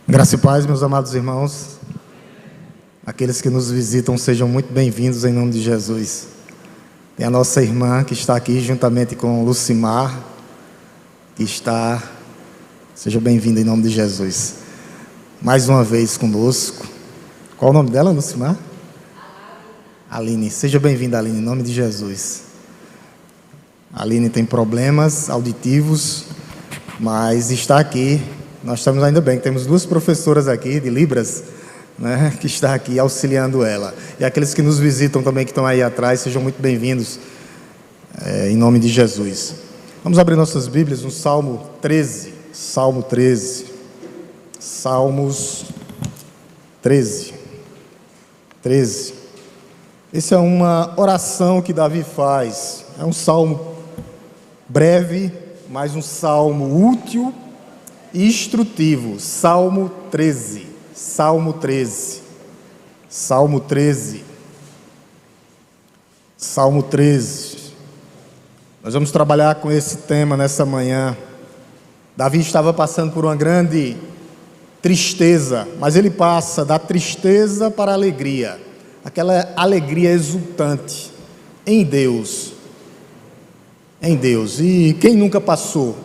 Graça e paz, meus amados irmãos. Aqueles que nos visitam, sejam muito bem-vindos em nome de Jesus. Tem a nossa irmã que está aqui juntamente com Lucimar, que está... Seja bem-vinda em nome de Jesus. Mais uma vez conosco. Qual o nome dela, Lucimar? Aline. Seja bem-vinda, Aline, em nome de Jesus. A Aline tem problemas auditivos, mas está aqui. Nós estamos ainda bem, temos duas professoras aqui de Libras, né, que está aqui auxiliando ela. E aqueles que nos visitam também, que estão aí atrás, sejam muito bem-vindos, em nome de Jesus. Vamos abrir nossas Bíblias no Salmo 13. Salmo 13. Salmos 13. 13. Essa é uma oração que Davi faz. É um salmo breve, mas um salmo útil e instrutivo. Salmo 13. Salmo 13. Salmo 13. Salmo 13. Nós vamos trabalhar com esse tema nessa manhã. Davi estava passando por uma grande tristeza, mas ele passa da tristeza para a alegria. Aquela alegria exultante em Deus. Em Deus. E quem nunca passou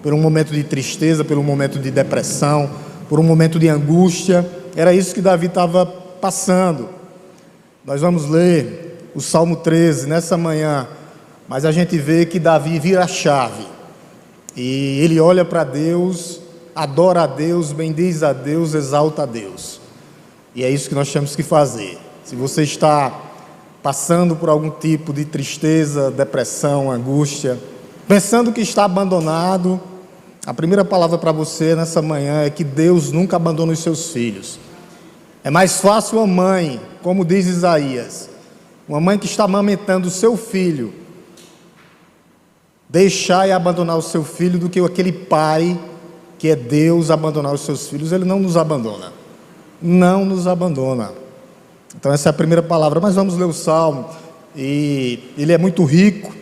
por um momento de tristeza, por um momento de depressão, por um momento de angústia? Era isso que Davi estava passando. Nós vamos ler o Salmo 13 nessa manhã, mas a gente vê que Davi vira a chave. E ele olha para Deus, adora a Deus, bendiz a Deus, exalta a Deus. E é isso que nós temos que fazer. Se você está passando por algum tipo de tristeza, depressão, angústia, pensando que está abandonado, a primeira palavra para você nessa manhã é que Deus nunca abandona os seus filhos. É mais fácil uma mãe, como diz Isaías, uma mãe que está amamentando o seu filho, deixar e abandonar o seu filho, do que aquele pai que é Deus abandonar os seus filhos. Ele não nos abandona. Não nos abandona. Então essa é a primeira palavra. Mas vamos ler o Salmo. E ele é muito rico.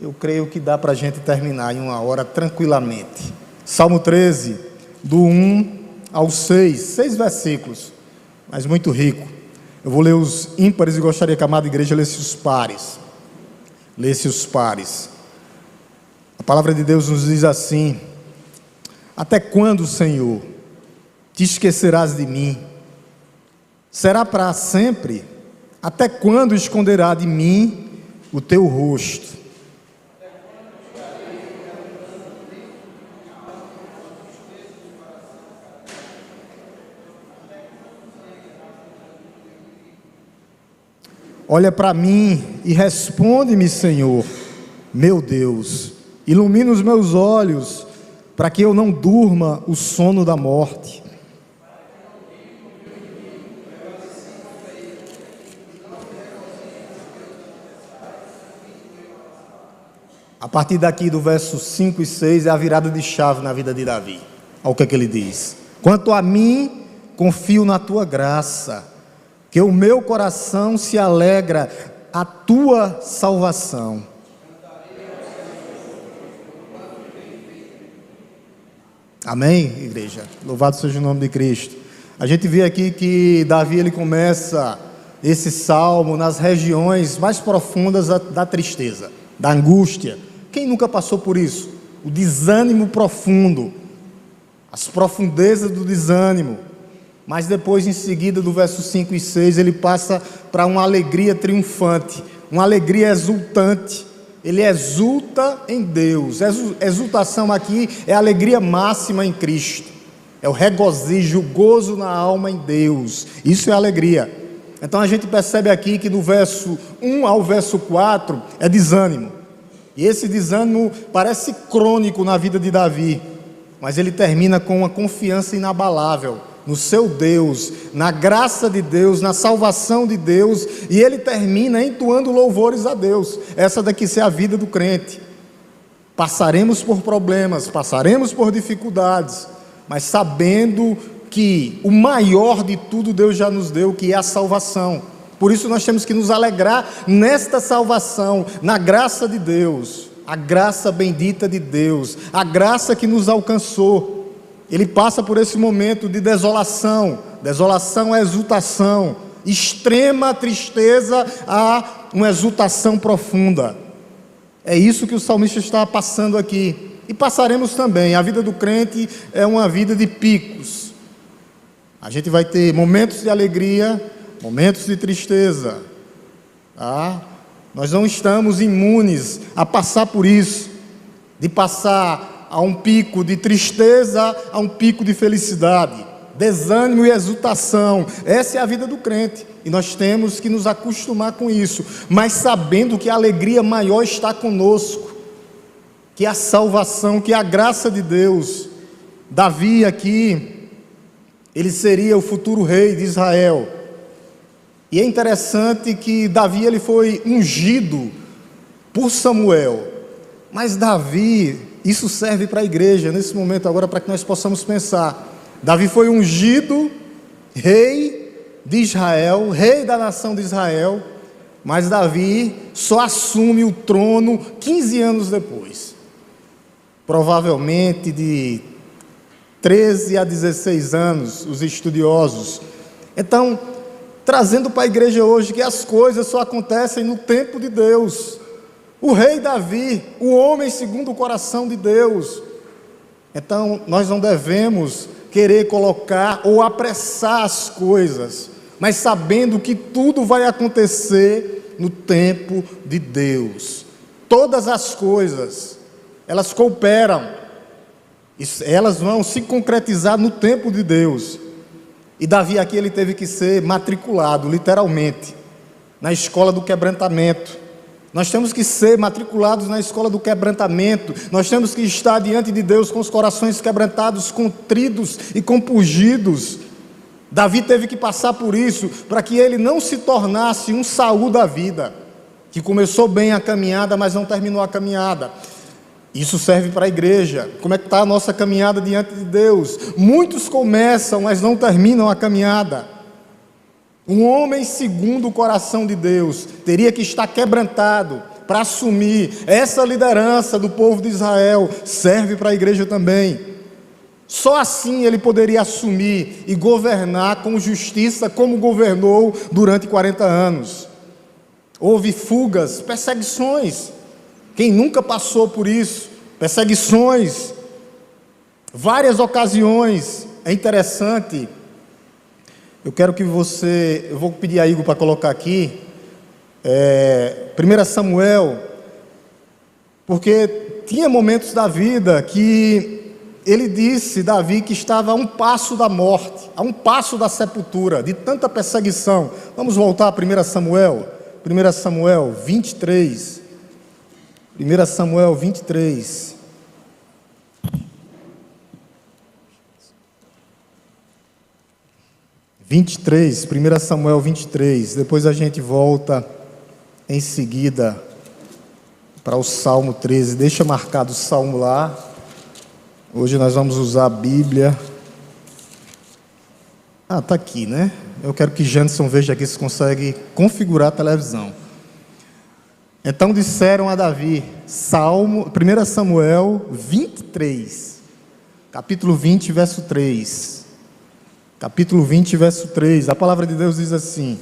Eu creio que dá para a gente terminar em uma hora tranquilamente. Salmo 13, do 1 ao 6. 6 versículos, mas muito rico. Eu vou ler os ímpares e gostaria que a amada igreja lesse os pares. Lesse os pares. A palavra de Deus nos diz assim: até quando, Senhor, te esquecerás de mim? Será para sempre? Até quando esconderá de mim o teu rosto? Olha para mim e responde-me, Senhor, meu Deus. Ilumina os meus olhos, para que eu não durma o sono da morte. A partir daqui do verso 5 e 6 é a virada de chave na vida de Davi. Olha o que é que ele diz: quanto a mim, confio na tua graça, que o meu coração se alegra à tua salvação. Amém, igreja? Louvado seja o nome de Cristo. A gente vê aqui que Davi, ele começa esse salmo nas regiões mais profundas da tristeza, da angústia. Quem nunca passou por isso? O desânimo profundo, as profundezas do desânimo. Mas depois, em seguida, do verso 5 e 6, ele passa para uma alegria triunfante, uma alegria exultante. Ele exulta em Deus. Exultação aqui é a alegria máxima em Cristo. É o regozijo, o gozo na alma em Deus. Isso é alegria. Então a gente percebe aqui que do verso 1 ao verso 4 é desânimo. E esse desânimo parece crônico na vida de Davi, mas ele termina com uma confiança inabalável no seu Deus, na graça de Deus, na salvação de Deus, e ele termina entoando louvores a Deus. Essa daqui é a vida do crente. Passaremos por problemas, passaremos por dificuldades, mas sabendo que o maior de tudo Deus já nos deu, que é a salvação. Por isso nós temos que nos alegrar nesta salvação, na graça de Deus, a graça bendita de Deus, a graça que nos alcançou. ele passa por esse momento de desolação. Desolação é exultação, extrema tristeza a uma exultação profunda. É isso que o salmista está passando aqui. E passaremos também. A vida do crente é uma vida de picos. A gente vai ter momentos de alegria, momentos de tristeza. Tá? Nós não estamos imunes a passar por isso, de passar a um pico de tristeza, a um pico de felicidade, desânimo e exultação. Essa é a vida do crente, e nós temos que nos acostumar com isso, mas sabendo que a alegria maior está conosco, que a salvação, que a graça de Deus. Davi aqui, ele seria o futuro rei de Israel. E é interessante que Davi ele foi ungido por Samuel. Mas Davi, isso serve para a igreja nesse momento agora, para que nós possamos pensar. Davi foi ungido rei de Israel, rei da nação de Israel, mas Davi só assume o trono 15 anos depois. Provavelmente de 13 a 16 anos, os estudiosos. Então, trazendo para a igreja hoje que as coisas só acontecem no tempo de Deus. O rei Davi, o homem segundo o coração de Deus. Então, nós não devemos querer colocar ou apressar as coisas, mas sabendo que tudo vai acontecer no tempo de Deus. Todas as coisas, elas cooperam, elas vão se concretizar no tempo de Deus. E Davi aqui ele teve que ser matriculado, literalmente, na escola do quebrantamento. Nós temos que ser matriculados na escola do quebrantamento. Nós temos que estar diante de Deus com os corações quebrantados, contridos e compungidos. Davi teve que passar por isso, para que ele não se tornasse um Saul da vida, que começou bem a caminhada, mas não terminou a caminhada. Isso serve para a igreja. Como é que está a nossa caminhada diante de Deus? Muitos começam, mas não terminam a caminhada. Um homem segundo o coração de Deus teria que estar quebrantado para assumir essa liderança do povo de Israel. Serve para a igreja também. Só assim ele poderia assumir e governar com justiça, como governou durante 40 anos. Houve fugas, perseguições. Quem nunca passou por isso? Perseguições, várias ocasiões. É interessante. Eu vou pedir a Igor para colocar aqui, 1 Samuel, porque tinha momentos da vida que ele disse, Davi, que estava a um passo da morte, a um passo da sepultura, de tanta perseguição. Vamos voltar a 1 Samuel, 1 Samuel 23, 1 Samuel 23. (23), 1 Samuel 23, depois a gente volta em seguida para o Salmo 13, deixa marcado o Salmo lá, hoje nós vamos usar a Bíblia, está aqui, né? Eu quero que Janderson veja aqui se consegue configurar a televisão. Então disseram a Davi, 1 Samuel 23, capítulo 20, verso 3. Capítulo 20, verso 3, a palavra de Deus diz assim,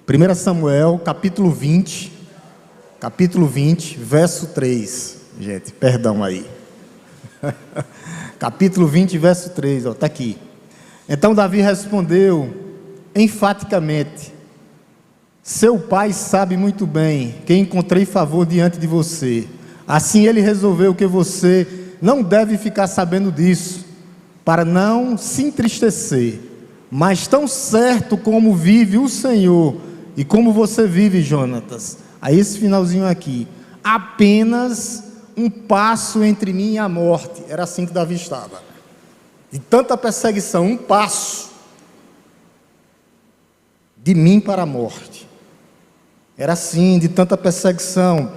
1 Samuel, capítulo 20, verso 3, gente, perdão aí, capítulo 20, verso 3, está aqui. Então Davi respondeu enfaticamente, seu pai sabe muito bem que encontrei favor diante de você, assim ele resolveu que você não deve ficar sabendo disso, para não se entristecer, mas tão certo como vive o Senhor, e como você vive, Jonatas, a esse finalzinho aqui, apenas um passo entre mim e a morte. Era assim que Davi estava, de tanta perseguição, um passo de mim para a morte, era assim, de tanta perseguição.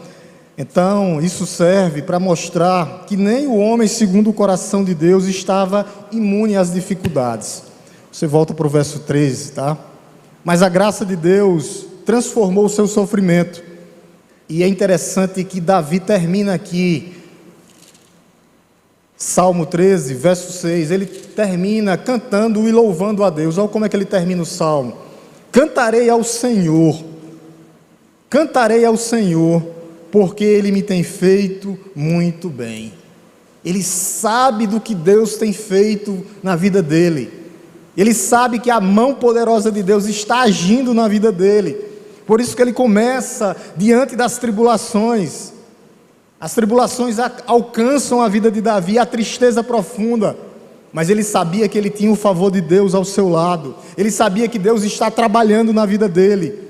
Então, isso serve para mostrar que nem o homem segundo o coração de Deus estava imune às dificuldades. Você volta para o verso 13, tá? Mas a graça de Deus transformou o seu sofrimento. E é interessante que Davi termina aqui Salmo 13, verso 6, ele termina cantando e louvando a Deus. Olha como é que ele termina o Salmo. Cantarei ao Senhor, porque Ele me tem feito muito bem. Ele sabe do que Deus tem feito na vida dele. Ele sabe que a mão poderosa de Deus está agindo na vida dele. Por isso que ele começa diante das tribulações. As tribulações alcançam a vida de Davi, a tristeza profunda, mas ele sabia que ele tinha o favor de Deus ao seu lado, ele sabia que Deus está trabalhando na vida dele.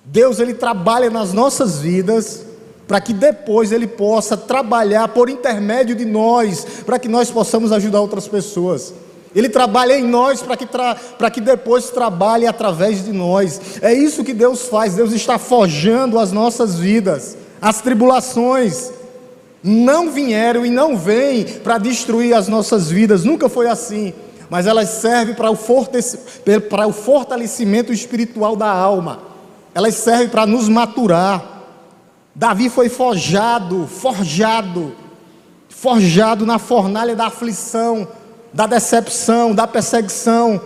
Deus, ele trabalha nas nossas vidas, para que depois ele possa trabalhar por intermédio de nós, para que nós possamos ajudar outras pessoas. Ele trabalha em nós para que depois trabalhe através de nós. É isso que Deus faz. Deus está forjando as nossas vidas. As tribulações não vieram e não vêm para destruir as nossas vidas, nunca foi assim, mas elas servem para o fortalecimento espiritual da alma, elas servem para nos maturar. Davi foi forjado na fornalha da aflição, da decepção, da perseguição.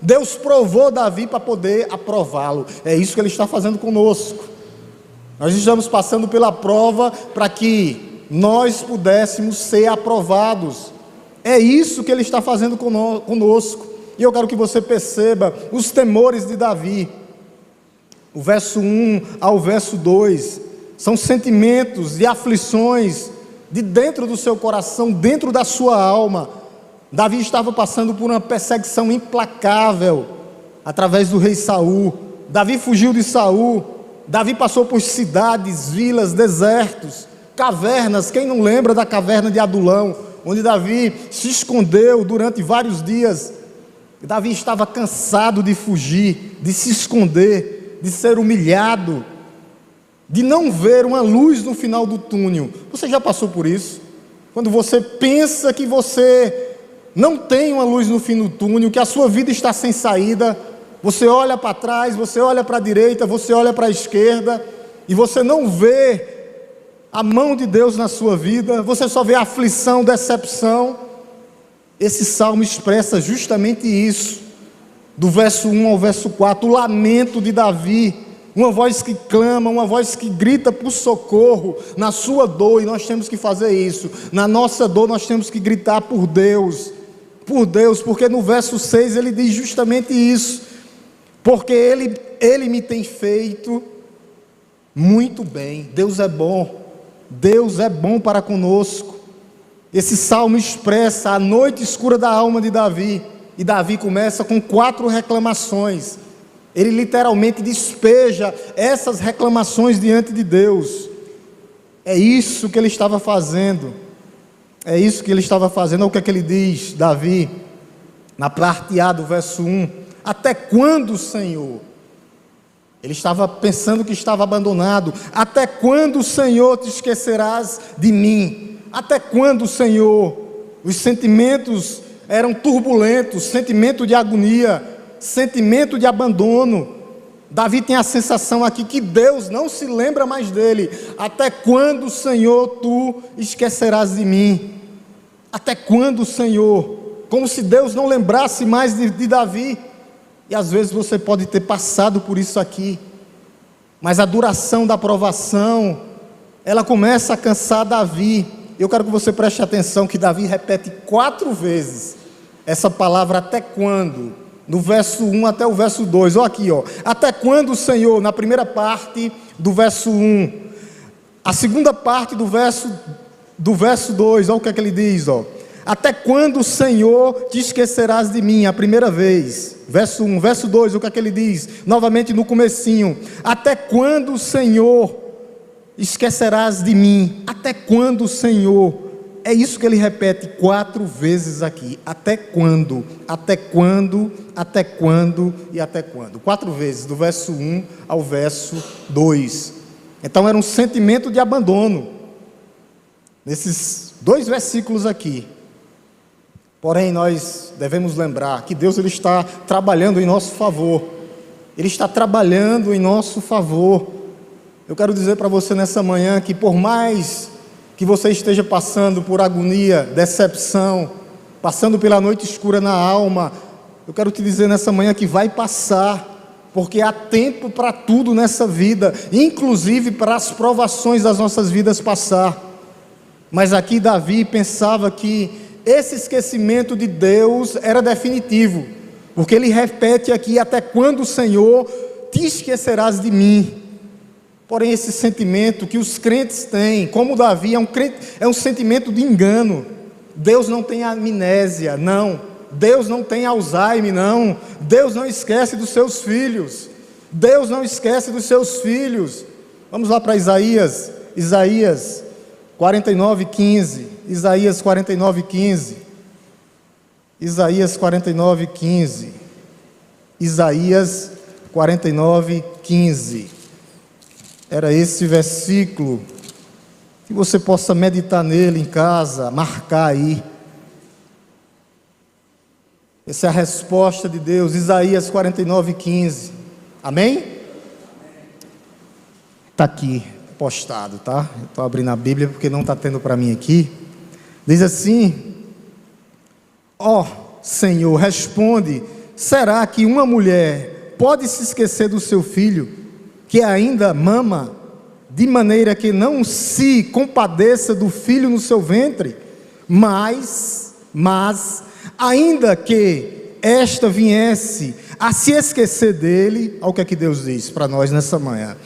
Deus provou Davi para poder aprová-lo. É isso que Ele está fazendo conosco. Nós estamos passando pela prova para que nós pudéssemos ser aprovados. É isso que Ele está fazendo conosco. E eu quero que você perceba os temores de Davi. O verso 1 ao verso 2 são sentimentos e aflições de dentro do seu coração, dentro da sua alma. Davi estava passando por uma perseguição implacável através do rei Saul. Davi fugiu de Saul. Davi passou por cidades, vilas, desertos, cavernas. Quem não lembra da caverna de Adulão, onde Davi se escondeu durante vários dias? Davi estava cansado de fugir, de se esconder, de ser humilhado, de não ver uma luz no final do túnel. Você já passou por isso? Quando você pensa que você não tem uma luz no fim do túnel, que a sua vida está sem saída, você olha para trás, você olha para a direita, você olha para a esquerda, e você não vê a mão de Deus na sua vida, você só vê aflição, decepção. Esse salmo expressa justamente isso, do verso 1 ao verso 4, o lamento de Davi, uma voz que clama, uma voz que grita por socorro, na sua dor, e nós temos que fazer isso, na nossa dor nós temos que gritar por Deus, porque no verso 6 ele diz justamente isso, porque ele me tem feito muito bem. Deus é bom para conosco. Esse salmo expressa a noite escura da alma de Davi, e Davi começa com 4 reclamações. Ele literalmente despeja essas reclamações diante de Deus. É isso que ele estava fazendo. Olha o que é que ele diz, Davi, na parte A do verso 1. Até quando, Senhor? Ele estava pensando que estava abandonado. Até quando, Senhor, te esquecerás de mim? Até quando, Senhor? Os sentimentos eram turbulentos, sentimento de agonia, sentimento de abandono. Davi tem a sensação aqui que Deus não se lembra mais dele. Até quando, Senhor, tu esquecerás de mim? Até quando, Senhor? Como se Deus não lembrasse mais de Davi. E às vezes você pode ter passado por isso aqui, mas a duração da provação, ela começa a cansar Davi. Eu quero que você preste atenção que Davi repete 4 vezes essa palavra até quando, no verso 1 até o verso 2, olha aqui, até quando, Senhor, na primeira parte do verso 1, a segunda parte do verso 2, olha o que é que ele diz, até quando, Senhor, te esquecerás de mim? A primeira vez, verso 1, verso 2, o que é que ele diz? Novamente no comecinho, até quando, Senhor, esquecerás de mim? Até quando, Senhor? É isso que ele repete 4 vezes aqui, até quando? Até quando? Até quando? E até quando? 4 vezes, do verso 1 ao verso 2. Então era um sentimento de abandono, nesses 2 versículos aqui. Porém, nós devemos lembrar que Deus ele está trabalhando em nosso favor. Ele está trabalhando em nosso favor. Eu quero dizer para você nessa manhã que por mais que você esteja passando por agonia, decepção, passando pela noite escura na alma, eu quero te dizer nessa manhã que vai passar, porque há tempo para tudo nessa vida, inclusive para as provações das nossas vidas passar. Mas aqui Davi pensava que esse esquecimento de Deus era definitivo, porque ele repete aqui: até quando, Senhor, te esquecerás de mim? Porém, esse sentimento que os crentes têm, como Davi, é um sentimento de engano. Deus não tem amnésia, não. Deus não tem Alzheimer, não. Deus não esquece dos seus filhos. Deus não esquece dos seus filhos. Vamos lá para Isaías 49:15. Isaías 49:15. Isaías 49:15. Isaías 49:15. Era esse versículo, que você possa meditar nele em casa, marcar aí. Essa é a resposta de Deus, Isaías 49:15. Amém? Está aqui, postado, tá? Estou abrindo a Bíblia porque não está tendo para mim aqui. Diz assim: ó Senhor, responde, será que uma mulher pode se esquecer do seu filho, que ainda mama, de maneira que não se compadeça do filho no seu ventre? Mas, ainda que esta viesse a se esquecer dele, olha o que é que Deus diz para nós nessa manhã: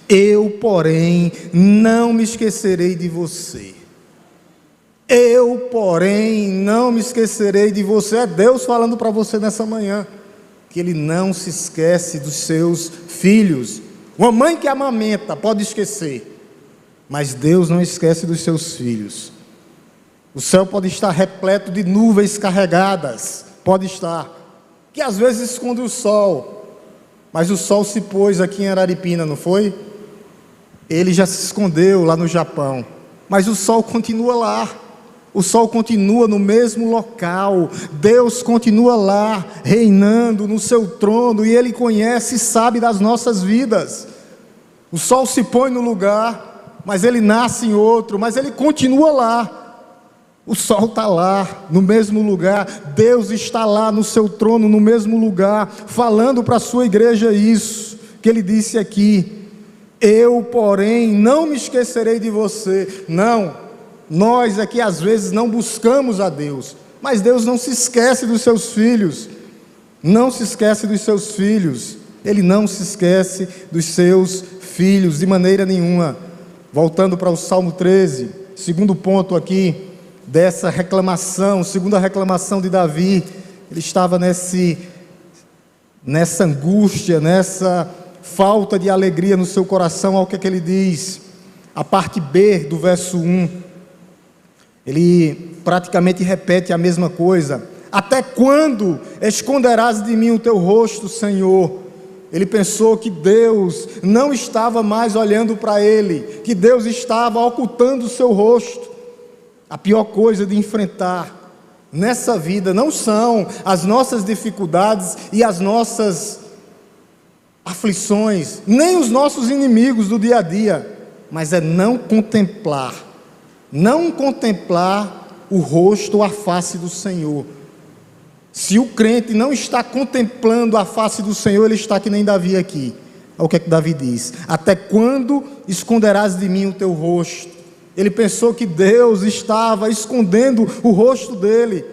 eu, porém, não me esquecerei de você. Eu, porém, não me esquecerei de você. É Deus falando para você nessa manhã, que Ele não se esquece dos seus filhos. Uma mãe que amamenta pode esquecer, mas Deus não esquece dos seus filhos. O céu pode estar repleto de nuvens carregadas, pode estar, que às vezes esconde o sol, mas o sol se pôs aqui em Araripina, não foi? Ele já se escondeu lá no Japão, mas o sol continua lá. O sol continua no mesmo local, Deus continua lá, reinando no seu trono, e Ele conhece e sabe das nossas vidas. O sol se põe no lugar, mas ele nasce em outro, mas ele continua lá. O sol está lá, no mesmo lugar, Deus está lá no seu trono, no mesmo lugar, falando para a sua igreja isso, que Ele disse aqui: eu, porém, não me esquecerei de você. Não. Nós aqui às vezes não buscamos a Deus, mas Deus não se esquece dos seus filhos, não se esquece dos seus filhos, Ele não se esquece dos seus filhos de maneira nenhuma. Voltando para o Salmo 13, segundo ponto aqui dessa reclamação, segunda reclamação de Davi, ele estava nessa angústia, nessa falta de alegria no seu coração. Olha o que é que ele diz, a parte B do verso 1. Ele praticamente repete a mesma coisa: até quando esconderás de mim o teu rosto, Senhor? Ele pensou que Deus não estava mais olhando para ele, que Deus estava ocultando o seu rosto. A pior coisa de enfrentar nessa vida não são as nossas dificuldades e as nossas aflições, nem os nossos inimigos do dia a dia, mas é não contemplar o rosto ou a face do Senhor. Se o crente não está contemplando a face do Senhor, ele está que nem Davi aqui. Olha o que é que Davi diz: até quando esconderás de mim o teu rosto? Ele pensou que Deus estava escondendo o rosto dele,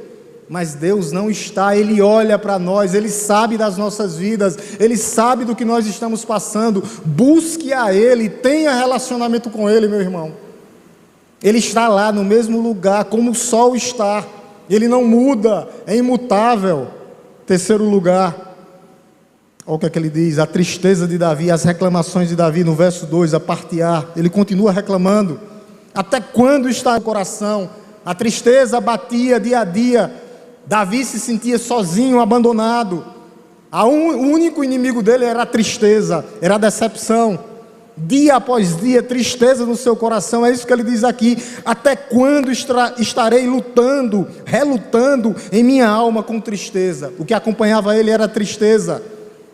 mas Deus não está. Ele olha para nós, Ele sabe das nossas vidas, Ele sabe do que nós estamos passando. Busque a Ele, tenha relacionamento com Ele, meu irmão. Ele está lá no mesmo lugar, como o sol está. Ele não muda, é imutável. Terceiro lugar, olha o que é que ele diz: a tristeza de Davi, as reclamações de Davi no verso 2, a parte A. Ele continua reclamando: até quando está o coração? A tristeza batia dia a dia. Davi se sentia sozinho, abandonado. O único inimigo dele era a tristeza, era a decepção. Dia após dia, tristeza no seu coração. É isso que ele diz aqui: até quando estarei relutando em minha alma com tristeza? O que acompanhava ele era tristeza.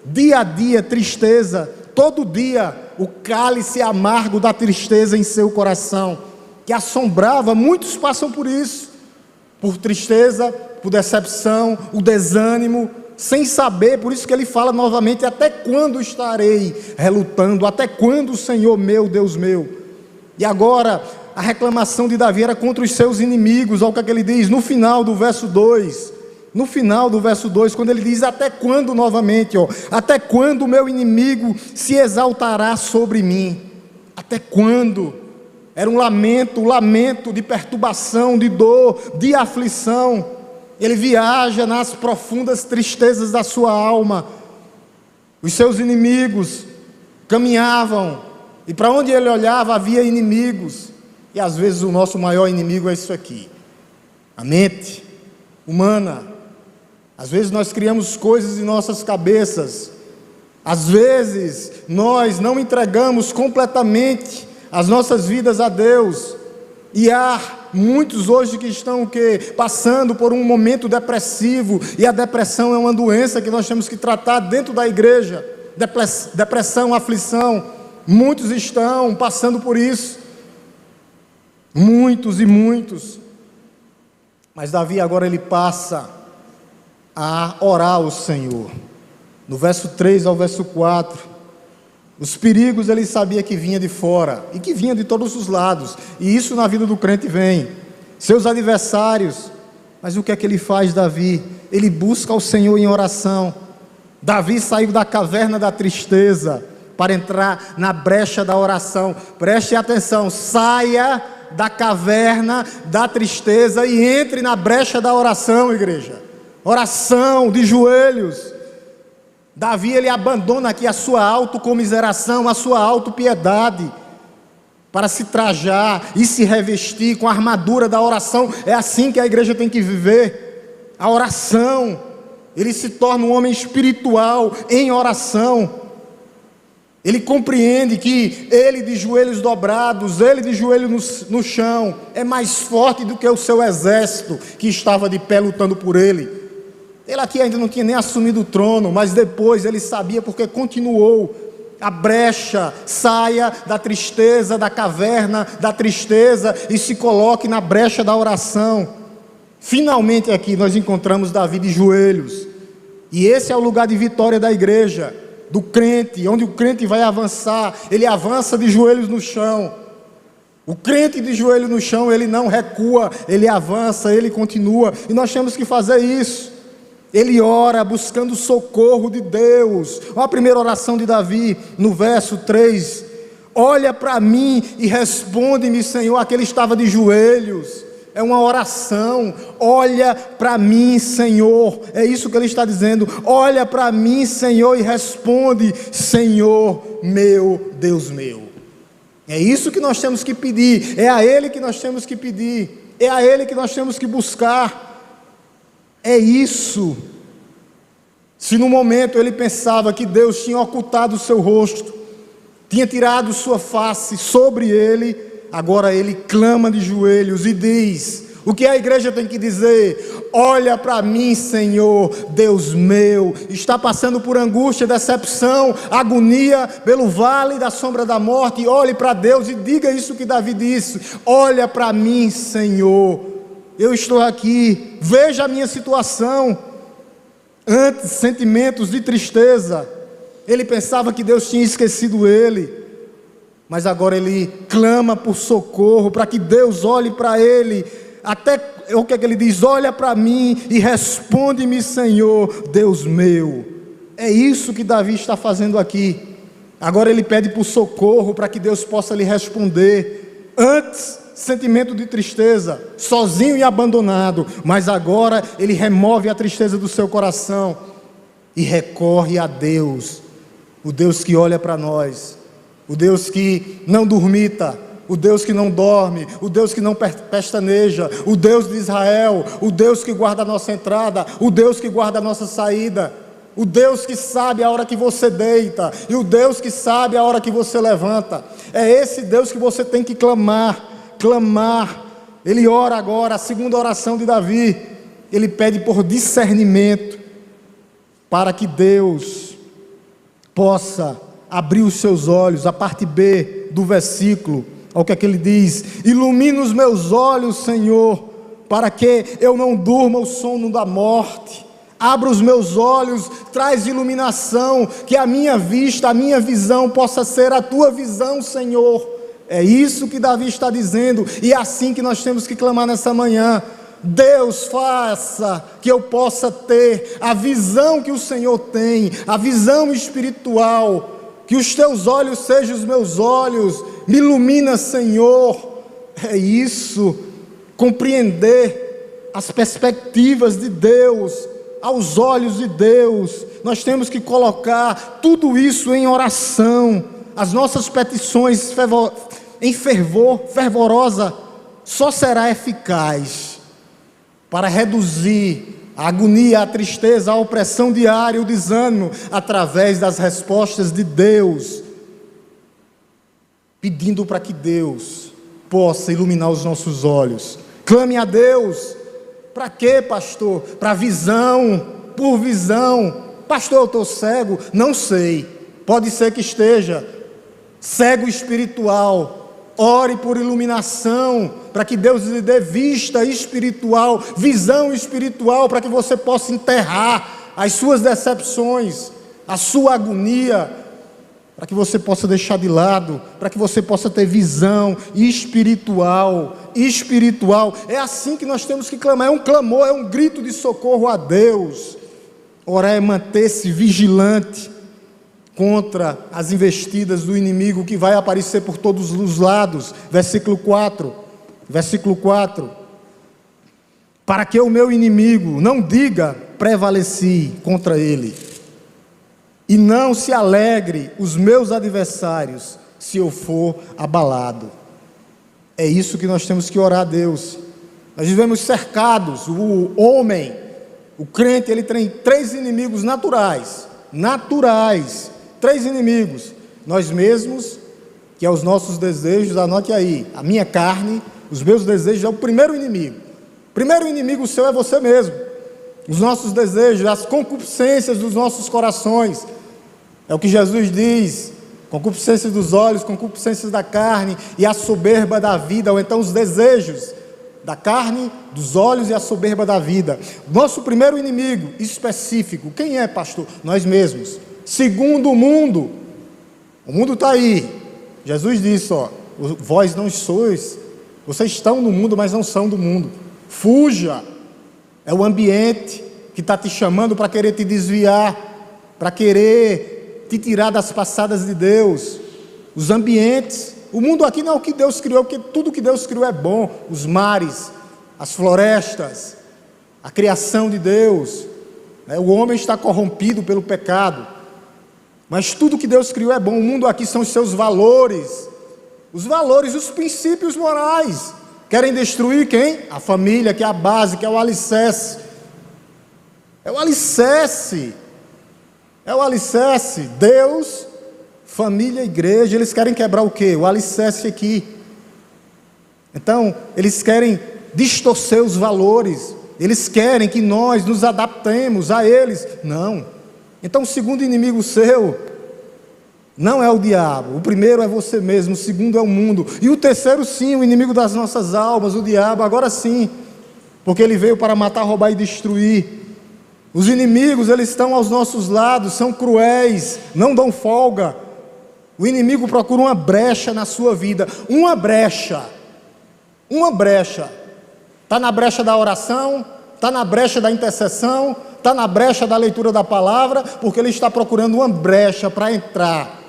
Dia a dia, tristeza. Todo dia, o cálice amargo da tristeza em seu coração. que assombrava. Muitos passam por isso, por tristeza, por decepção, o desânimo, sem saber. Por isso que ele fala novamente: até quando estarei relutando? Até quando, Senhor meu, Deus meu? E agora a reclamação de Davi era contra os seus inimigos. Olha o que ele diz no final do verso 2. No final do verso 2, quando ele diz: até quando, novamente, até quando o meu inimigo se exaltará sobre mim? Até quando? Era um lamento de perturbação, de dor, de aflição. Ele viaja nas profundas tristezas da sua alma. Os seus inimigos caminhavam, e para onde ele olhava havia inimigos. E às vezes o nosso maior inimigo é isso aqui: a mente humana. Às vezes nós criamos coisas em nossas cabeças. Às vezes nós não entregamos completamente as nossas vidas a Deus. E há muitos hoje que estão passando por um momento depressivo. E a depressão é uma doença que nós temos que tratar dentro da igreja. Depressão, aflição. Muitos estão passando por isso. Muitos e muitos. Mas Davi agora ele passa a orar ao Senhor. No verso 3 ao verso 4, os perigos ele sabia que vinha de fora, e que vinha de todos os lados, e isso na vida do crente vem, seus adversários. Mas o que é que ele faz, Davi? Ele busca ao Senhor em oração. Davi saiu da caverna da tristeza para entrar na brecha da oração. Preste atenção: saia da caverna da tristeza e entre na brecha da oração, igreja. Oração de joelhos. Davi ele abandona aqui a sua autocomiseração, a sua autopiedade, para se trajar e se revestir com a armadura da oração. É assim que a igreja tem que viver. A oração. Ele se torna um homem espiritual em oração. Ele compreende que ele de joelhos dobrados, ele de joelho no chão, é mais forte do que o seu exército que estava de pé lutando por ele. Ele aqui ainda não tinha nem assumido o trono, mas depois ele sabia, porque continuou a brecha. Saia da tristeza, da caverna da tristeza, e se coloque na brecha da oração. Finalmente aqui nós encontramos Davi de joelhos, e esse é o lugar de vitória da igreja, do crente, onde o crente vai avançar. Ele avança de joelhos no chão. O crente de joelho no chão, ele não recua, ele avança, ele continua, e nós temos que fazer isso. Ele ora buscando o socorro de Deus. Olha a primeira oração de Davi, no verso 3. Olha para mim e responde-me, Senhor. Aquele estava de joelhos. É uma oração. Olha para mim, Senhor. É isso que ele está dizendo. Olha para mim, Senhor, e responde, Senhor meu, Deus meu. É isso que nós temos que pedir. É a Ele que nós temos que pedir. É a Ele que nós temos que buscar. É isso. Se no momento ele pensava que Deus tinha ocultado o seu rosto, tinha tirado sua face sobre ele, agora ele clama de joelhos e diz: o que a igreja tem que dizer? Olha para mim, Senhor, Deus meu. Está passando por angústia, decepção, agonia, pelo vale da sombra da morte. Olhe para Deus e diga isso que Davi disse: olha para mim, Senhor. Eu estou aqui, veja a minha situação. Antes, sentimentos de tristeza. Ele pensava que Deus tinha esquecido ele, mas agora ele clama por socorro, para que Deus olhe para ele. Até o que é que ele diz? Olha para mim e responde-me, Senhor, Deus meu. É isso que Davi está fazendo aqui. Agora ele pede por socorro, para que Deus possa lhe responder. Antes, sentimento de tristeza, sozinho e abandonado, mas agora ele remove a tristeza do seu coração e recorre a Deus, o Deus que olha para nós, o Deus que não dormita, o Deus que não dorme, o Deus que não pestaneja, o Deus de Israel, o Deus que guarda a nossa entrada, o Deus que guarda a nossa saída, o Deus que sabe a hora que você deita, e o Deus que sabe a hora que você levanta. É esse Deus que você tem que clamar. Ele ora agora, a segunda oração de Davi, ele pede por discernimento, para que Deus possa abrir os seus olhos. A parte B do versículo, Olha o que é que ele diz: ilumina os meus olhos, Senhor, para que eu não durma o sono da morte. Abra os meus olhos, traz iluminação, que a minha vista, a minha visão possa ser a tua visão, Senhor. É isso que Davi está dizendo, e é assim que nós temos que clamar nessa manhã. Deus, faça que eu possa ter a visão que o Senhor tem, a visão espiritual, que os teus olhos sejam os meus olhos, me ilumina, Senhor. É isso, compreender as perspectivas de Deus, aos olhos de Deus. Nós temos que colocar tudo isso em oração. As nossas petições em fervor, fervorosa, só será eficaz para reduzir a agonia, a tristeza, a opressão diária, o desânimo, através das respostas de Deus, pedindo para que Deus possa iluminar os nossos olhos. Clame a Deus. Para quê, pastor? Para visão, por visão. Pastor, eu estou cego? Não sei, pode ser que esteja cego espiritual. Ore por iluminação, para que Deus lhe dê vista espiritual, visão espiritual, para que você possa enterrar as suas decepções, a sua agonia, para que você possa deixar de lado, para que você possa ter visão espiritual. É assim que nós temos que clamar. É um clamor, é um grito de socorro a Deus. Orar é manter-se vigilante contra as investidas do inimigo, que vai aparecer por todos os lados. Versículo 4, para que o meu inimigo não diga prevaleci contra ele, e não se alegre os meus adversários, se eu for abalado. É isso que nós temos que orar a Deus. Nós vivemos cercados, o homem, o crente, ele tem 3 inimigos naturais, 3 inimigos: nós mesmos, que é os nossos desejos. Anote aí: a minha carne, os meus desejos é o primeiro inimigo. O primeiro inimigo seu é você mesmo. Os nossos desejos, as concupiscências dos nossos corações. É o que Jesus diz: concupiscências dos olhos, concupiscências da carne e a soberba da vida. Ou então os desejos da carne, dos olhos e a soberba da vida. Nosso primeiro inimigo específico, quem é, pastor? Nós mesmos. Segundo, o mundo está aí. Jesus disse: vós não sois, vocês estão no mundo, mas não são do mundo. Fuja. É o ambiente que está te chamando para querer te desviar, para querer te tirar das passadas de Deus. Os ambientes, o mundo aqui não é o que Deus criou, porque tudo que Deus criou é bom. Os mares, as florestas, a criação de Deus, né? O homem está corrompido pelo pecado, mas tudo que Deus criou é bom. O mundo aqui são os seus valores, os princípios morais. Querem destruir quem? A família, que é a base, que é o alicerce. É o alicerce. Deus, família, igreja. Eles querem quebrar o quê? O alicerce aqui. Então, eles querem distorcer os valores. Eles querem que nós nos adaptemos a eles. Não. Então, o segundo inimigo seu não é o diabo. O primeiro é você mesmo, o segundo é o mundo. E o terceiro, sim, o inimigo das nossas almas, o diabo, agora sim. Porque ele veio para matar, roubar e destruir. Os inimigos, eles estão aos nossos lados, são cruéis, não dão folga. O inimigo procura uma brecha na sua vida. Uma brecha. Está na brecha da oração, está na brecha da intercessão, está na brecha da leitura da palavra, porque ele está procurando uma brecha para entrar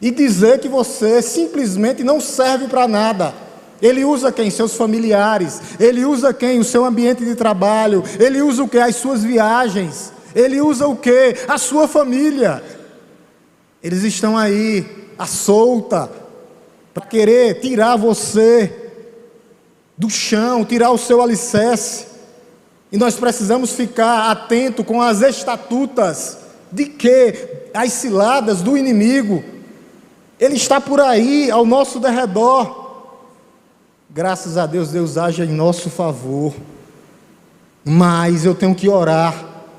e dizer que você simplesmente não serve para nada. Ele usa quem? Seus familiares. Ele usa quem? O seu ambiente de trabalho. Ele usa o que? As suas viagens. Ele usa o que? A sua família. Eles estão aí, à solta, para querer tirar você do chão, tirar o seu alicerce. E nós precisamos ficar atento com as estatutas de que? As ciladas do inimigo. Ele está por aí, ao nosso derredor. Graças a Deus, Deus age em nosso favor. Mas eu tenho que orar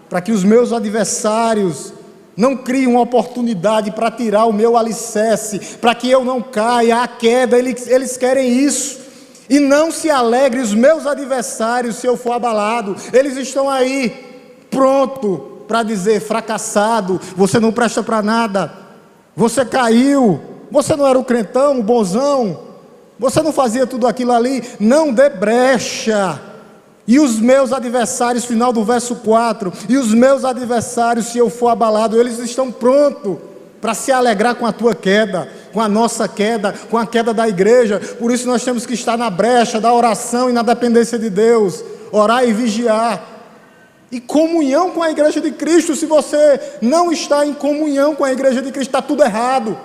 para que os meus adversários Não crie uma oportunidade para tirar o meu alicerce, para que eu não caia à queda. Eles querem isso. E não se alegre os meus adversários se eu for abalado. Eles estão aí, pronto para dizer: fracassado, você não presta para nada, você caiu, você não era o crentão, o bonzão, você não fazia tudo aquilo ali. Não dê brecha. E os meus adversários, final do verso 4, e os meus adversários, se eu for abalado, eles estão prontos para se alegrar com a tua queda, com a nossa queda, com a queda da igreja. Por isso nós temos que estar na brecha da oração e na dependência de Deus, orar e vigiar, e comunhão com a igreja de Cristo. Se você não está em comunhão com a igreja de Cristo, está tudo errado.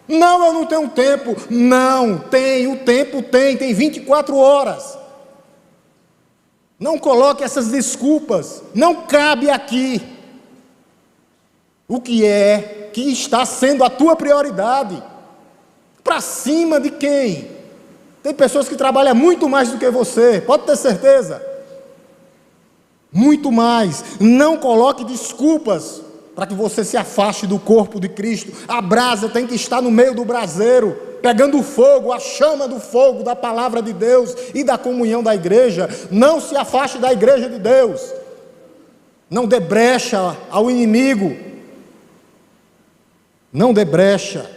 Não, eu não tenho tempo. Não, tem, o tempo tem 24 horas. Não coloque essas desculpas, não cabe aqui. O que é que está sendo a tua prioridade? Para cima de quem? Tem pessoas que trabalham muito mais do que você, pode ter certeza. Muito mais. Não coloque desculpas para que você se afaste do corpo de Cristo. A brasa tem que estar no meio do braseiro, pegando fogo, a chama do fogo da palavra de Deus e da comunhão da igreja. Não se afaste da igreja de Deus. Não dê brecha ao inimigo. Não dê brecha.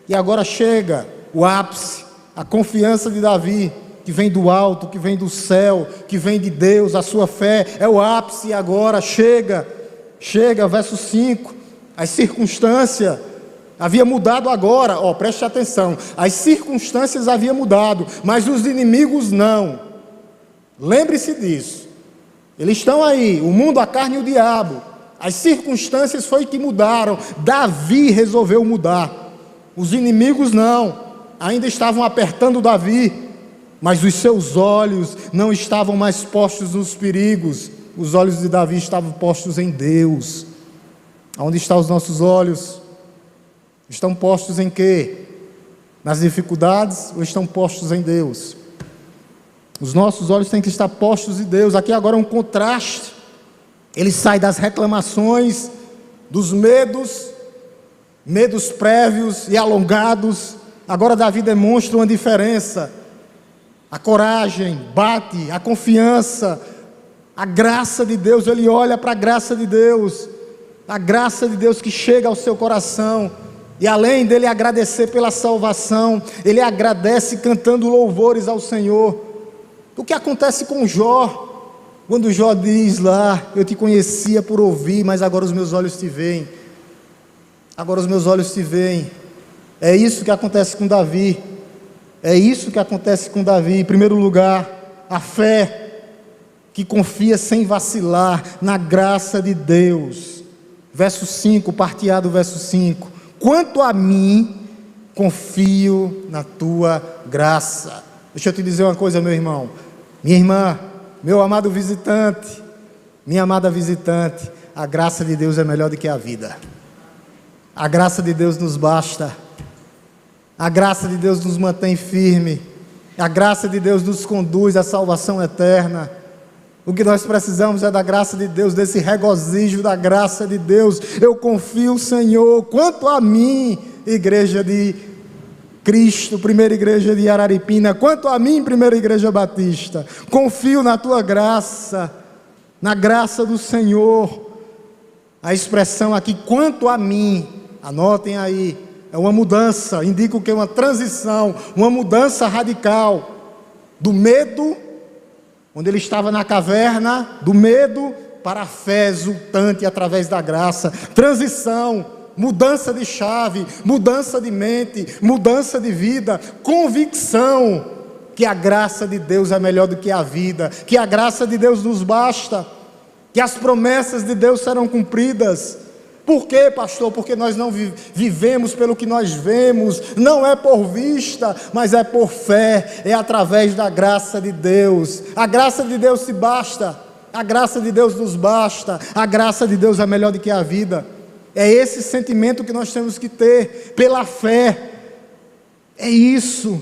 E agora chega o ápice, a confiança de Davi, que vem do alto, que vem do céu, que vem de Deus. A sua fé é o ápice. Agora chega, verso 5, as circunstâncias havia mudado agora, preste atenção, as circunstâncias haviam mudado, mas os inimigos não. Lembre-se disso. Eles estão aí, o mundo, a carne e o diabo. As circunstâncias foi que mudaram. Davi resolveu mudar. Os inimigos não, ainda estavam apertando Davi, mas os seus olhos não estavam mais postos nos perigos. Os olhos de Davi estavam postos em Deus. Onde estão os nossos olhos? Estão postos em quê? Nas dificuldades ou estão postos em Deus? Os nossos olhos têm que estar postos em Deus. Aqui agora é um contraste. Ele sai das reclamações, dos medos prévios e alongados. Agora Davi demonstra uma diferença. A coragem bate, a confiança, a graça de Deus. Ele olha para a graça de Deus que chega ao seu coração. E além dele agradecer pela salvação, ele agradece cantando louvores ao Senhor. O que acontece com Jó? Quando Jó diz lá: eu te conhecia por ouvir, mas agora os meus olhos te veem. Agora os meus olhos te veem. É isso que acontece com Davi. É isso que acontece com Davi. Em primeiro lugar, a fé que confia sem vacilar na graça de Deus. Verso 5, parte A do verso 5. Quanto a mim, confio na tua graça. Deixa eu te dizer uma coisa, meu irmão, minha irmã, meu amado visitante, minha amada visitante, a graça de Deus é melhor do que a vida. A graça de Deus nos basta. A graça de Deus nos mantém firme. A graça de Deus nos conduz à salvação eterna. O que nós precisamos é da graça de Deus, desse regozijo da graça de Deus. Eu confio, Senhor, quanto a mim, igreja de Cristo, primeira igreja de Araripina, quanto a mim, primeira igreja batista, confio na tua graça, na graça do Senhor. A expressão aqui, quanto a mim, anotem aí, é uma mudança, indica o que? Uma transição, uma mudança radical, do medo, onde ele estava na caverna, do medo para a fé exultante através da graça. Transição, mudança de chave, mudança de mente, mudança de vida, convicção que a graça de Deus é melhor do que a vida, que a graça de Deus nos basta, que as promessas de Deus serão cumpridas. Por quê, pastor? Porque nós não vivemos pelo que nós vemos, não é por vista, mas é por fé, é através da graça de Deus. A graça de Deus se basta, a graça de Deus nos basta, a graça de Deus é melhor do que a vida. É esse sentimento que nós temos que ter, pela fé, é isso,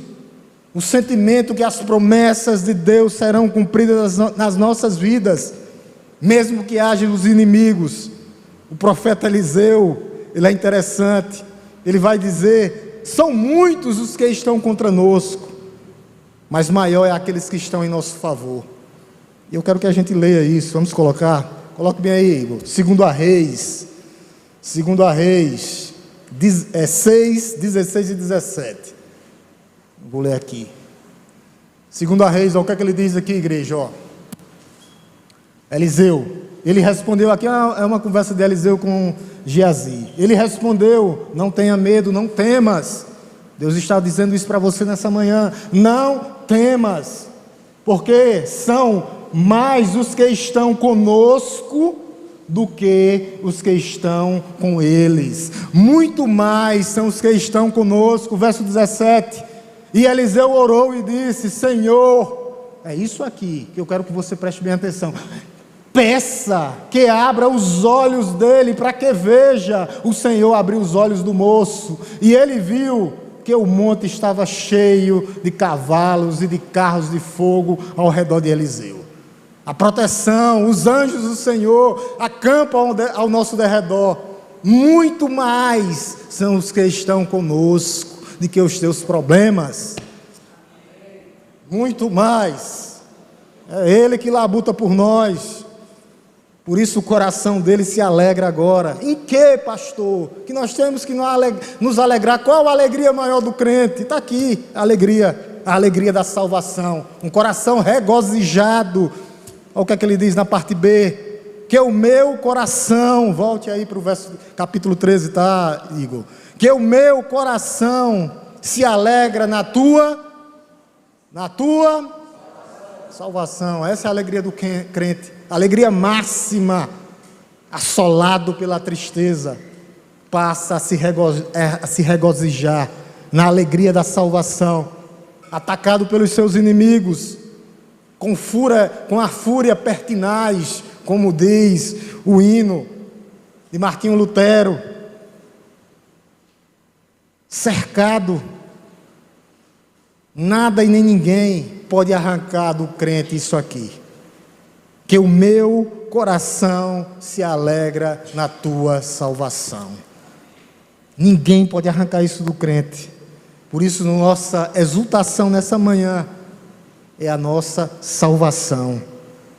o sentimento que as promessas de Deus serão cumpridas nas nossas vidas, mesmo que haja os inimigos. O profeta Eliseu, ele é interessante, ele vai dizer: são muitos os que estão contra-nosco, mas maior é aqueles que estão em nosso favor. E eu quero que a gente leia isso, vamos coloque bem aí, Igor, 2 Reis, 6, 16 e 17, vou ler aqui, 2 Reis, olha o que é que ele diz aqui, igreja, ó. Eliseu, ele respondeu, aqui é uma conversa de Eliseu com Geazi, ele respondeu: não tenha medo, não temas. Deus está dizendo isso para você nessa manhã, não temas, porque são mais os que estão conosco do que os que estão com eles, muito mais são os que estão conosco. Verso 17, e Eliseu orou e disse: Senhor, é isso aqui que eu quero que você preste bem atenção, peça que abra os olhos dele, para que veja. O Senhor abriu os olhos do moço, e ele viu que o monte estava cheio de cavalos e de carros de fogo ao redor de Eliseu. A proteção, os anjos do Senhor acampam ao nosso derredor. Muito mais são os que estão conosco do que os teus problemas. Muito mais. É Ele que labuta por nós. Por isso o coração dele se alegra agora. Em que, pastor? Que nós temos que nos alegrar. Qual a alegria maior do crente? Está aqui a alegria da salvação. Um coração regozijado. Olha o que é que ele diz na parte B. Que o meu coração, volte aí para o capítulo 13, tá, Igor? Que o meu coração se alegra na tua salvação. Essa é a alegria do crente, alegria máxima. Assolado pela tristeza, passa a se regozijar na alegria da salvação. Atacado pelos seus inimigos, com a fúria pertinaz, como diz o hino de Martinho Lutero. Cercado, nada e nem ninguém pode arrancar do crente isso aqui. Que o meu coração se alegra na tua salvação. Ninguém pode arrancar isso do crente. Por isso, nossa exultação nessa manhã é a nossa salvação,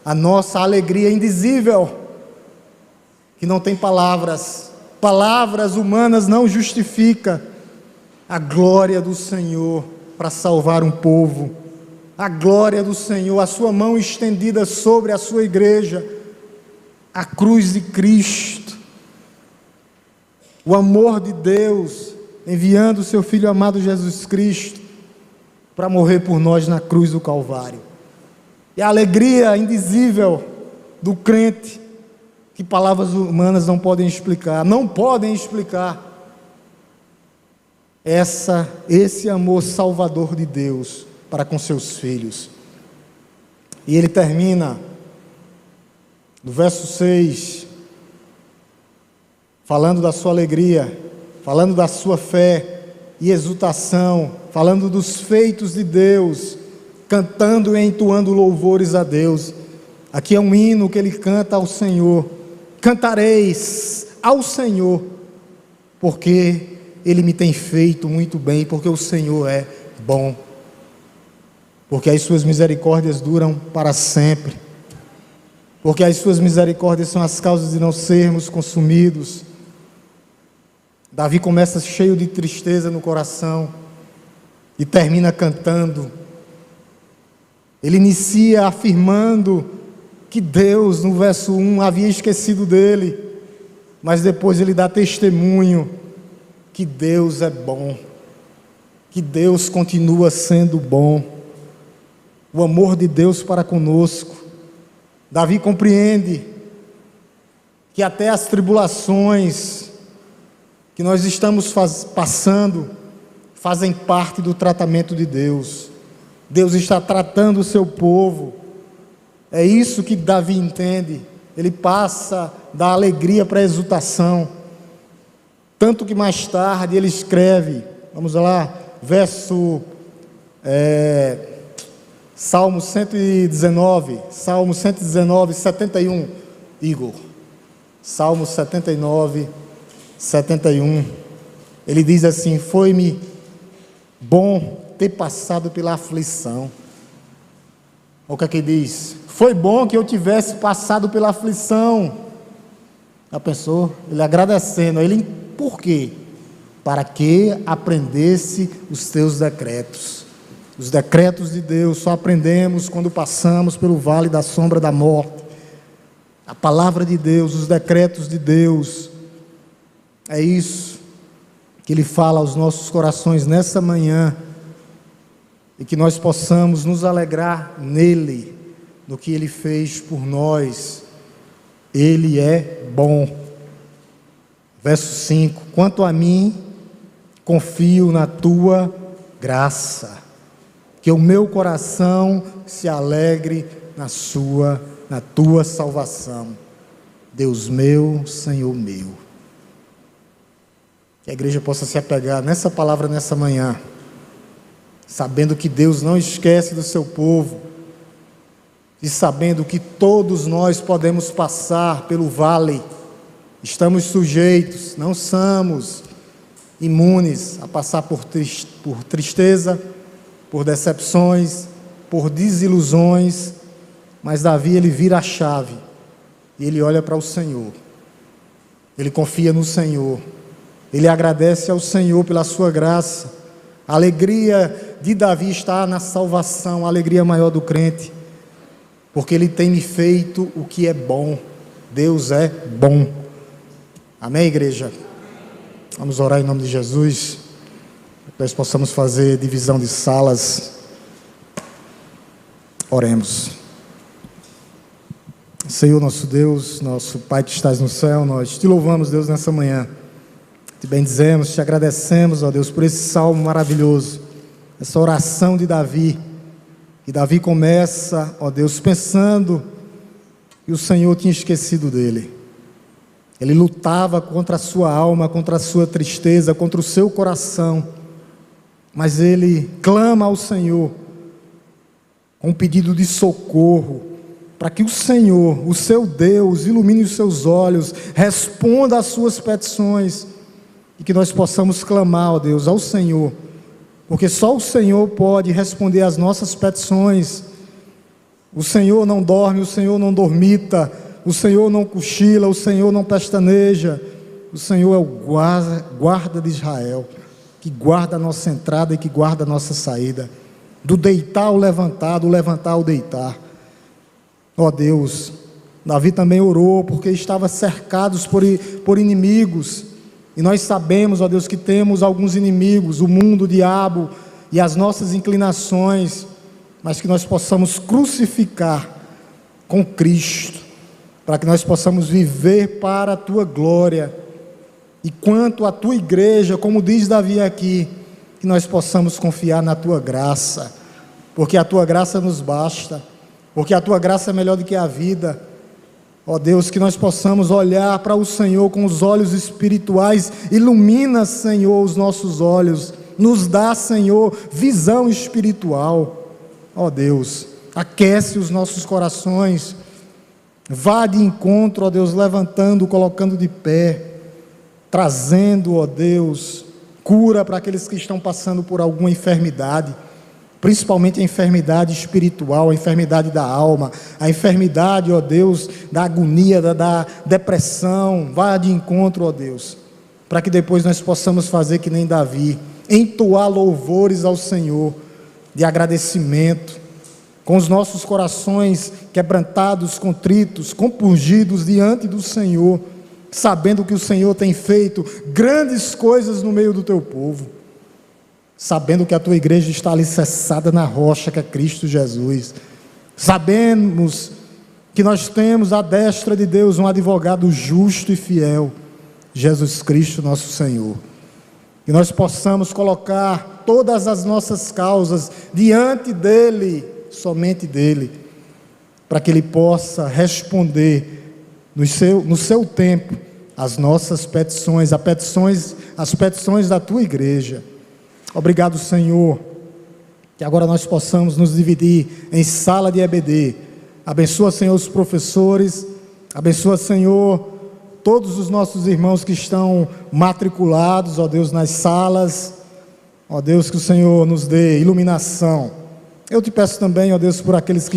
a nossa alegria indizível, que não tem palavras humanas não justificam a glória do Senhor para salvar um povo, a glória do Senhor, a sua mão estendida sobre a sua igreja, a cruz de Cristo, o amor de Deus, enviando o seu Filho amado Jesus Cristo, para morrer por nós na cruz do Calvário. E a alegria indizível do crente, que palavras humanas não podem explicar, esse amor salvador de Deus para com seus filhos. E ele termina no verso 6, falando da sua alegria, falando da sua fé e exultação, falando dos feitos de Deus, cantando e entoando louvores a Deus. Aqui é um hino que ele canta ao Senhor: cantareis ao Senhor, porque Ele me tem feito muito bem, porque o Senhor é bom, porque as suas misericórdias duram para sempre, porque as suas misericórdias são as causas de não sermos consumidos. Davi começa cheio de tristeza no coração e termina cantando. Ele inicia afirmando que Deus, no verso 1, havia esquecido dele, mas depois ele dá testemunho que Deus é bom, que Deus continua sendo bom, o amor de Deus para conosco. Davi compreende que até as tribulações que nós estamos passando fazem parte do tratamento de Deus. Deus está tratando o seu povo. É isso que Davi entende. Ele passa da alegria para a exultação. Tanto que mais tarde ele escreve, vamos lá, Salmo 119, 71, Igor. Salmo 79, 71. Ele diz assim: foi-me bom ter passado pela aflição. Olha o que é que diz: foi bom que eu tivesse passado pela aflição. Já pensou? Ele agradecendo. Ele, por quê? Para que aprendesse os teus decretos. Os decretos de Deus só aprendemos quando passamos pelo vale da sombra da morte. A palavra de Deus, os decretos de Deus, é isso que Ele fala aos nossos corações nessa manhã, e que nós possamos nos alegrar nele, no que Ele fez por nós. Ele é bom. Verso 5: quanto a mim, confio na tua graça, que o meu coração se alegre na tua salvação, Deus meu, Senhor meu. Que a igreja possa se apegar nessa palavra nessa manhã, sabendo que Deus não esquece do seu povo, e sabendo que todos nós podemos passar pelo vale, estamos sujeitos, não somos imunes a passar por tristeza, por decepções, por desilusões, mas Davi, ele vira a chave, e ele olha para o Senhor, ele confia no Senhor, ele agradece ao Senhor pela sua graça. A alegria de Davi está na salvação, a alegria maior do crente, porque ele tem me feito o que é bom. Deus é bom. Amém, igreja? Vamos orar em nome de Jesus, que nós possamos fazer divisão de salas. Oremos. Senhor nosso Deus, nosso Pai que estás no céu, nós te louvamos, Deus, nessa manhã. Te bendizemos, te agradecemos, ó Deus, por esse salmo maravilhoso, essa oração de Davi. E Davi começa, ó Deus, pensando que o Senhor tinha esquecido dele. Ele lutava contra a sua alma, contra a sua tristeza, contra o seu coração. Mas ele clama ao Senhor com um pedido de socorro, para que o Senhor, o seu Deus, ilumine os seus olhos, responda às suas petições, e que nós possamos clamar, ó Deus, ao Senhor, porque só o Senhor pode responder às nossas petições. O Senhor não dorme, o Senhor não dormita, o Senhor não cochila, o Senhor não pestaneja. O Senhor é o guarda de Israel, que guarda a nossa entrada e que guarda a nossa saída, do deitar ao levantar, do levantar ao deitar. Ó Deus, Davi também orou, porque estava cercados por inimigos, e nós sabemos, ó Deus, que temos alguns inimigos, o mundo, o diabo e as nossas inclinações, mas que nós possamos crucificar com Cristo, para que nós possamos viver para a Tua glória, e quanto à Tua igreja, como diz Davi aqui, que nós possamos confiar na Tua graça, porque a Tua graça nos basta, porque a Tua graça é melhor do que a vida. Ó Deus, que nós possamos olhar para o Senhor com os olhos espirituais. Ilumina, Senhor, os nossos olhos, nos dá, Senhor, visão espiritual. Ó Deus, aquece os nossos corações, vá de encontro, ó Deus, levantando, colocando de pé, trazendo, ó Deus, cura para aqueles que estão passando por alguma enfermidade, principalmente a enfermidade espiritual, a enfermidade da alma, a enfermidade, ó Deus, da agonia, da depressão. Vá de encontro, ó Deus, para que depois nós possamos fazer que nem Davi, entoar louvores ao Senhor, de agradecimento, com os nossos corações quebrantados, contritos, compungidos diante do Senhor, sabendo que o Senhor tem feito grandes coisas no meio do Teu povo, sabendo que a Tua igreja está alicerçada na rocha que é Cristo Jesus. Sabemos que nós temos à destra de Deus um advogado justo e fiel, Jesus Cristo nosso Senhor. Que nós possamos colocar todas as nossas causas diante dEle, somente dEle, para que Ele possa responder no seu tempo as nossas petições, as petições da Tua igreja. Obrigado, Senhor, que agora nós possamos nos dividir em sala de EBD. Abençoa, Senhor, os professores, abençoa, Senhor, todos os nossos irmãos que estão matriculados, ó Deus, nas salas, ó Deus, que o Senhor nos dê iluminação. Eu te peço também, ó Deus, por aqueles que